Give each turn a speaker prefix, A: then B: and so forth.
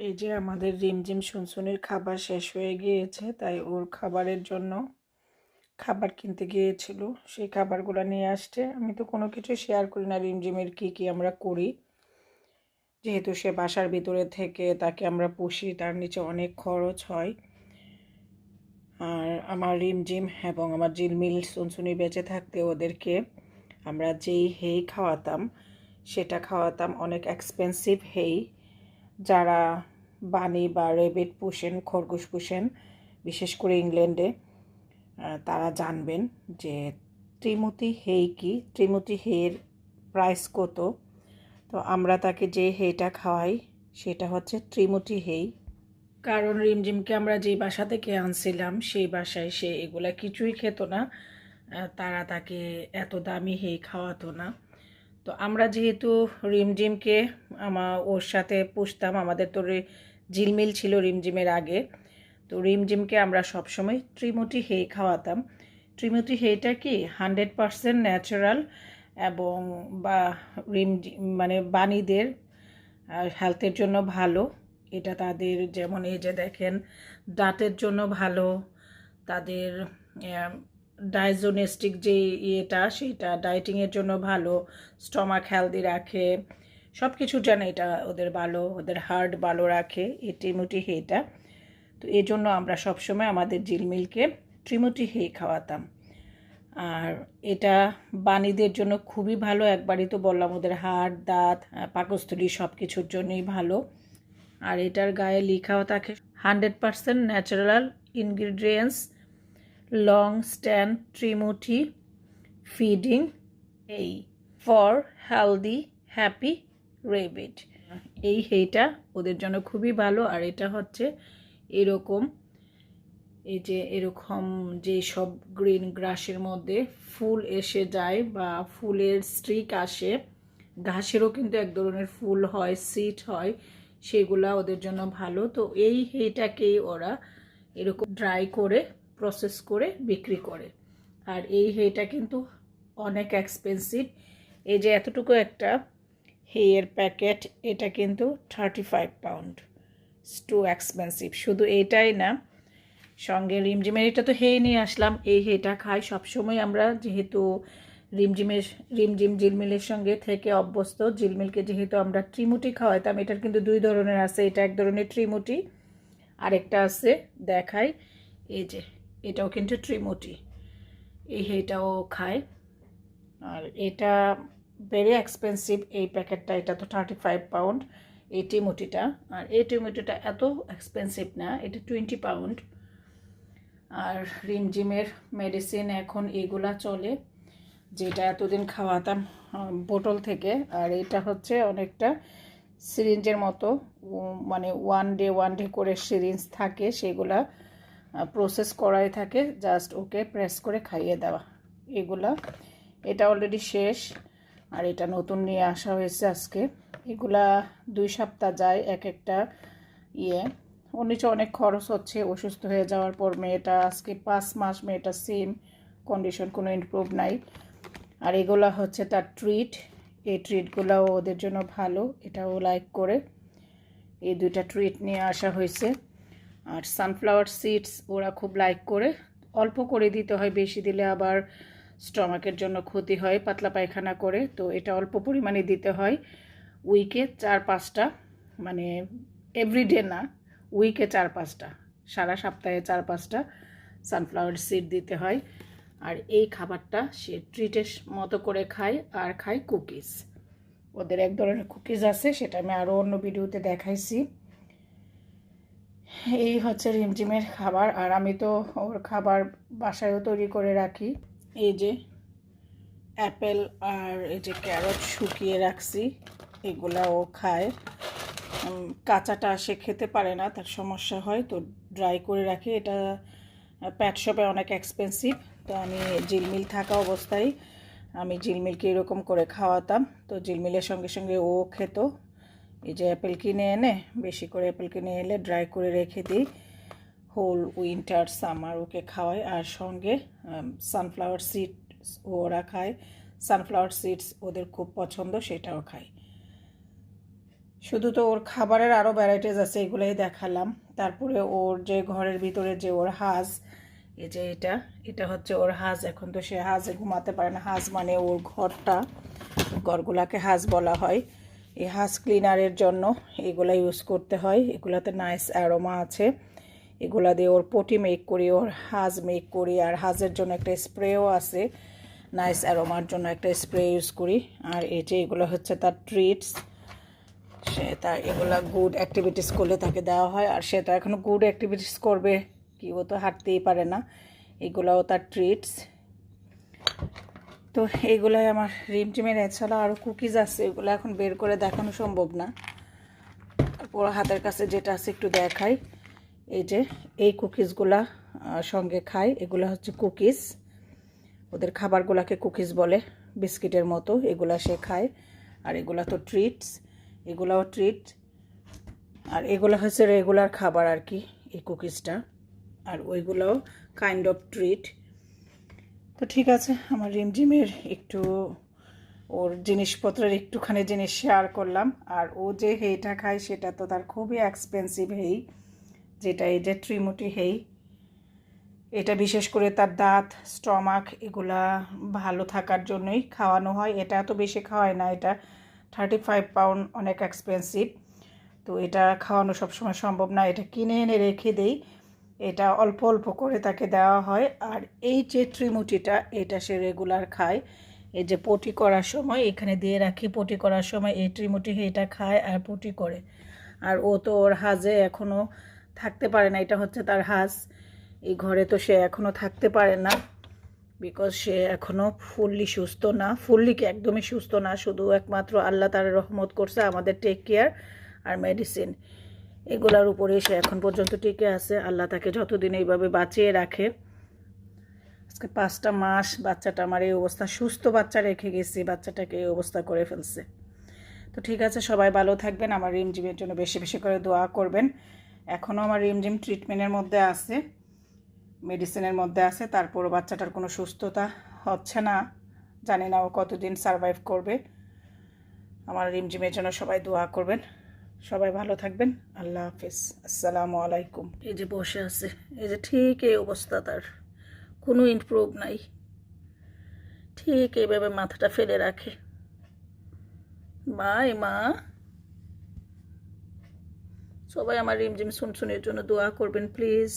A: এই যে আমাদের রিমঝিম সুনসুনির খাবার শেষ হয়ে গিয়েছে, তাই ওর খাবারের জন্য খাবার কিনতে গিয়েছিল। সেই খাবারগুলো নিয়ে আসছে। আমি তো কোনো কিছু শেয়ার করি না রিমঝিমের কি আমরা করি, যেহেতু সে বাসার ভিতরে থেকে তাকে আমরা পুষি, তার নিচে অনেক খরচ হয়। আর আমার রিমঝিম এবং আমার ঝিলমিল সুনসুনি বেঁচে থাকতে ওদেরকে আমরা যেই হেই খাওয়াতাম সেটা খাওয়াতাম অনেক এক্সপেন্সিভ হেই। যারা বানি বা রেবিট পুষেন, খরগোশ পুষেন, বিশেষ করে ইংল্যান্ডে, তারা জানবেন যে ত্রিমুতি হেই কি, ত্রিমুতি হের প্রাইস কত। তো আমরা তাকে যে হেইটা খাওয়াই সেটা হচ্ছে ত্রিমুতি হেই। কারণ রিমঝিমকে আমরা যেই বাসা থেকে আনছিলাম সেই বাসায় সে এগুলা কিছুই খেত না। তারা তাকে এত দামি হেই খাওয়াতো না। তো আমরা যেহেতু রিমঝিমকে ওর সাথে পুষতাম, আমাদের তো ঝিলমিল ছিল রিমঝিমের আগে, তো রিমঝিমকে আমরা সবসময় ত্রিমুটি হেই খাওয়াতাম। ত্রিমুটি হেইটা কি 100% ন্যাচারাল এবং বা মানে বাণীদের হেলথের জন্য ভালো। এটা তাদের যেমন এই যে দেখেন দাঁতের জন্য ভালো, তাদের ডাইজেস্টিক যে ইয়েটা সেটা ডায়েটিংয়ের জন্য ভালো, স্টমাক হেলদি রাখে, সব কিছুর জন্য এটা ওদের ভালো, ওদের হার্ট ভালো রাখে এই ত্রিমুটি হেইটা। তো এই জন্য আমরা সবসময় আমাদের ঝিলমিলকে ত্রিমুটি হেই খাওয়াতাম। আর এটা বাণীদের জন্য খুবই ভালো। একবারই তো বললাম ওদের হাড়, দাঁত, পাকস্থলী সব কিছুর জন্যই ভালো। আর এটার গায়ে লেখাও থাকে 100% ন্যাচারাল ইনগ্রিডিয়েন্টস, লং স্ট্যান্ড ত্রিমুঠি ফিডিং এই ফর হেলদি হ্যাপি রেবিট। এই হেইটা ওদের জন্য খুবই ভালো। আর এটা হচ্ছে এরকম, এই যে এরকম যে সব গ্রিন গ্রাসের মধ্যে ফুল এসে যায় বা ফুলের স্ট্রিক আসে, ঘাসেরও কিন্তু এক ধরনের ফুল হয়, সিড হয়, সেগুলা ওদের জন্য ভালো। তো এই হেইটাকেই ওরা এরকম ড্রাই করে প্রসেস করে বিক্রি করে। আর এই হেইটা কিন্তু অনেক এক্সপেন্সিভ। এই যে এতটুকু একটা হেয়ের প্যাকেট, এটা কিন্তু 35 পাউন্ড। It's too expensive. শুধু এইটাই না, সঙ্গে রিমঝিমের এটা তো হেই নিয়ে আসলাম। এই হেইটা খাই সবসময় আমরা, যেহেতু রিমঝিম ঝিলমিলের সঙ্গে থেকে অভ্যস্ত। ঝিলমিলকে যেহেতু আমরা ত্রিমুটি খাওয়াইতাম, এটার কিন্তু দুই ধরনের আছে। এটা এক ধরনের ত্রিমুটি, আরেকটা আছে দেখাই, এই যে এটাও কিন্তু ত্রিমুটি। এই হেইটাও খায়। আর এটা ভেরি এক্সপেন্সিভ এই প্যাকেটটা, এটা তো 35 পাউন্ড এই টিমুটিটা। আর এই টিমুটিটা এত এক্সপেন্সিভ না, এটা 20 পাউন্ড। আর রিমঝিমের মেডিসিন এখন এগুলা চলে, যেটা এতদিন খাওয়াতাম বোতল থেকে। আর এটা হচ্ছে অনেকটা সিরিঞ্জের মতো, মানে ওয়ান ডে করে সিরিঞ্জ থাকে, সেগুলা প্রসেস করাই থাকে, জাস্ট ওকে প্রেস করে খাইয়ে দেওয়া এগুলা। এটা অলরেডি শেষ, আর এটা নতুন নিয়ে আসা হয়েছে আজকে। এগুলা 2 সপ্তাহ যায় এক একটা ইয়ে। ওর নিচে অনেক খরচ হচ্ছে। অসুস্থ হয়ে যাওয়ার পর মেয়েটা আজকে 5 মাস, মেয়েটা সেম কন্ডিশন, কোনো ইমপ্রুভ নাই। আর এগুলা হচ্ছে তার ট্রিট। এই ট্রিটগুলোও ওদের জন্য ভালো, এটাও লাইক করে। এই 2টা ট্রিট নিয়ে আসা হয়েছে। আর সানফ্লাওয়ার সিডস ওরা খুব লাইক করে। অল্প করে দিতে হয়, বেশি দিলে আবার স্টমাকের জন্য ক্ষতি হয়, পাতলা পায়খানা করে। তো এটা অল্প পরিমাণে দিতে হয়। উইকে 4-5টা, মানে এভরিডে না, উইকে 4-5টা, সারা সপ্তাহে 4-5টা সানফ্লাওয়ার সিড দিতে হয়। আর এই খাবারটা সে ট্রিটের মতো করে খায়। আর খায় কুকিজ। ওদের এক ধরনের কুকিজ আছে, সেটা আমি আরও অন্য ভিডিওতে দেখাইছি। এই হচ্ছে রিমঝিমের খাবার। আর আমি তো ওর খাবার বাসায়ও তৈরি করে রাখি। এই যে অ্যাপেল আর এই যে ক্যারট শুকিয়ে রাখছি, এগুলা ও খায়। কাঁচাটা সে খেতে পারে না, তার সমস্যা হয়, তো ড্রাই করে রাখি। এটা প্যাট শপে অনেক এক্সপেন্সিভ। তো আমি ঝিলমিল থাকা অবস্থায় আমি ঝিলমিলকে এরকম করে খাওয়াতাম। তো ঝিলমিলের সঙ্গে সঙ্গে ও খেত। এই যে অ্যাপেল কিনে এনে, বেশি করে অ্যাপেল কিনে এলে ড্রাই করে রেখে দিই, হোল উইন্টার সামার ওকে খাওয়াই। আর সঙ্গে সানফ্লাওয়ার সিডস ওরা খায়। সানফ্লাওয়ার সিডস ওদের খুব পছন্দ, সেটাও খায়। শুধু তো ওর খাবারের আরও ভ্যারাইটিস আছে, এগুলোই দেখালাম। তারপরে ওর যে ঘরের ভিতরে যে ওর হাঁস, এই যে এটা হচ্ছে ওর হাঁস। এখন তো সে হাঁসে ঘুমাতে পারে না। হাঁস মানে ওর ঘরটা, ঘরগুলাকে হাঁস বলা হয়। এই হাঁস ক্লিনারের জন্য এগুলা ইউজ করতে হয়। এগুলাতে নাইস অ্যারোমা আছে। এগুলা দিয়ে ওর পটি মেক করি, ওর হাঁস মেক করি। আর হাঁসের জন্য একটা স্প্রেও আছে, নাইস অ্যারোমার জন্য একটা স্প্রে ইউজ করি। আর এই যে এগুলো হচ্ছে তার ট্রিটস। সে তা এগুলা গুড অ্যাক্টিভিটিস করলে তাকে দেওয়া হয়। আর সে তো এখনও গুড অ্যাক্টিভিটিস করবে কি, ও তো হাঁটতেই পারে না। এগুলাও তার ট্রিটস। তো এইগুলাই আমার রিমটিমের। এছাড়া আরও কুকিজ আছে, এগুলো এখন বের করে দেখানো সম্ভব না। তারপর হাতের কাছে যেটা আছে একটু দেখাই। এই যে এই কুকিজগুলা সঙ্গে খাই। এগুলো হচ্ছে কুকিজ, ওদের খাবারগুলাকে কুকিজ বলে, বিস্কিটের মতো। এগুলা সে খায়। আর এগুলা তো ট্রিটস, এগুলাও ট্রিট। আর এগুলো হচ্ছে রেগুলার খাবার আর কি, এই কুকিজটা। আর ওইগুলোও কাইন্ড অফ ট্রিট। তো ঠিক আছে, আমার রিমঝিমের একটু ওর জিনিসপত্রের একটুখানি জিনিস শেয়ার করলাম। আর ও যে হেইটা খায় সেটা তো তার খুবই এক্সপেন্সিভ হেই, যেটা এই যে ট্রিমুটি হেই। এটা বিশেষ করে তার দাঁত, স্টমাক এগুলা ভালো থাকার জন্যই খাওয়ানো হয়। এটা এত বেশি খাওয়ায় না, এটা 35 পাউন্ড, অনেক এক্সপেন্সিভ। তো এটা খাওয়ানো সবসময় সম্ভব না, এটা কিনে এনে রেখে দেই। এটা অল্প অল্প করে তাকে দেওয়া হয়। আর এই যে ট্রিমুটিটা, এটা সে রেগুলার খায়। এই যে পটি করার সময় এখানে দিয়ে রাখি, পটি করার সময় এই ট্রিমুটি এটা খায় আর পটি করে। আর ও তো ওর হাজে এখনও থাকতে পারে না, এটা হচ্ছে তার হাজ। এই ঘরে তো সে এখনও থাকতে পারে না, বিকজ সে এখনও ফুললি সুস্থ না। ফুললি কি, একদমই সুস্থ না। শুধু একমাত্র আল্লাহ তার রহমত করছে, আমাদের টেক কেয়ার আর মেডিসিন এগুলার উপরে সে এখন পর্যন্ত টিকে আছে। আল্লাহ তাকে যতদিন এইভাবে বাঁচিয়ে রাখে। আজকে 5টা মাস বাচ্চাটা আমার এই অবস্থা, সুস্থ বাচ্চা রেখে গেছি, বাচ্চাটাকে এই অবস্থা করে ফেলছে। তো ঠিক আছে, সবাই ভালো থাকবেন। আমার রিমঝিমের জন্য বেশি বেশি করে দোয়া করবেন। এখনও আমার রিমঝিম ট্রিটমেন্টের মধ্যে আছে, মেডিসিনের মধ্যে আছে। তারপরও বাচ্চাটার কোনো সুস্থতা হচ্ছে না, জানি না ও কতদিন সারভাইভ করবে। আমার রিমঝিমের জন্য সবাই দোয়া করবেন। সবাই ভালো থাকবেন। আল্লাহ হাফিজ, আসসালামু আলাইকুম। এই যে বসে আছে, এই যে ঠিক এই অবস্থা, তার কোনো ইমপ্রুভ নাই। ঠিক এইভাবে মাথাটা ফেলে রাখে। মা, সবাই আমার রিমঝিম সুনসুনের জন্য দোয়া করবেন প্লিজ।